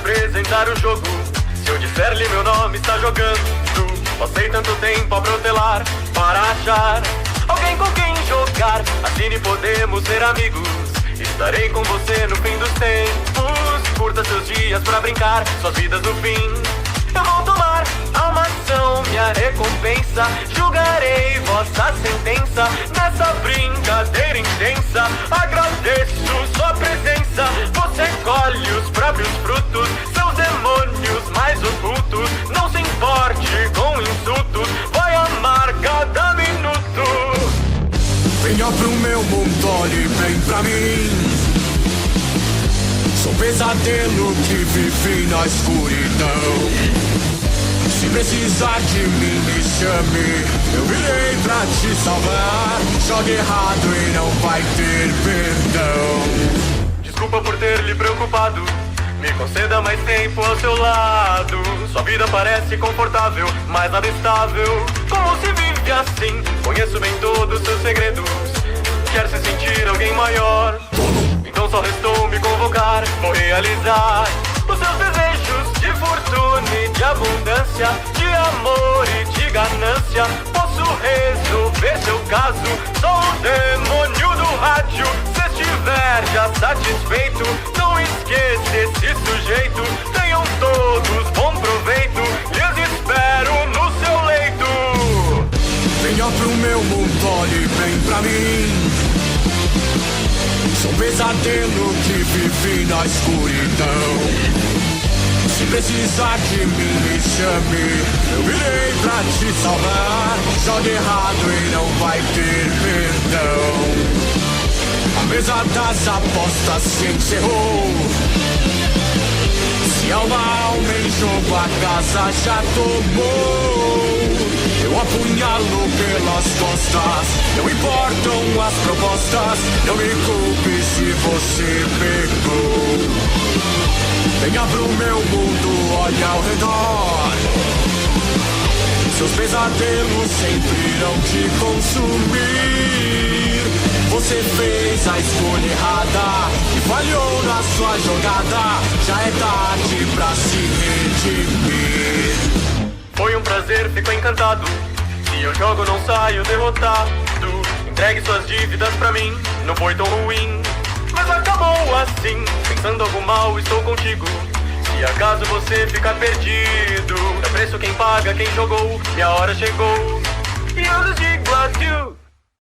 apresentar o jogo. Se eu disser-lhe meu nome, está jogando. Passei tanto tempo a protelar para achar alguém com quem jogar. Assim podemos ser amigos. Estarei com você no fim dos tempos. Curta seus dias pra brincar, suas vidas no fim. Eu vou tomar a maçã, minha recompensa. Julgarei vossa sentença nessa brincadeira intensa. Agradeço sua presença. Você colhe os próprios frutos, seus demônios mais ocultos. Não se importe com insultos, vai amar cada minuto. Venha pro meu mundo, olhe bem pra mim. Sou pesadelo que vive na escuridão. Se precisar de mim, me chame. Eu virei pra te salvar. Jogue errado e não vai ter perdão. Desculpa por ter lhe preocupado. Me conceda mais tempo ao seu lado. Sua vida parece confortável, mas nada estável. Como se vive assim? Conheço bem todos os seus segredos. Quer se sentir alguém maior? Então só restou me convocar. Vou realizar os seus desejos de fortuna e de abundância, de amor e de ganância. Posso resolver seu caso. Sou o demônio do rádio. Se estiver já satisfeito, não esqueça esse sujeito. Tenham todos bom proveito. Lhes espero no seu leito. Venha pro meu mundo, olhe bem pra mim. Sou pesadelo que vive na escuridão. Se precisar de mim, me chame. Eu virei pra te salvar. Jogue errado e não vai ter perdão. A mesa das apostas se encerrou. Se há uma alma em jogo, a casa já tomou. Eu apunhalo pelas costas. Não importam as propostas. Não me culpe se você pegou. Venha pro meu mundo, olhe ao redor. Seus pesadelos sempre irão te consumir. Você fez a escolha errada e falhou na sua jogada. Já é tarde pra se redimir. Foi um prazer, fico encantado. Se eu jogo não saio derrotado. Entregue suas dívidas pra mim, não foi tão ruim, mas acabou assim. Pensando algo mal, estou contigo. Se acaso você ficar perdido, é preço quem paga, quem jogou. Minha hora chegou.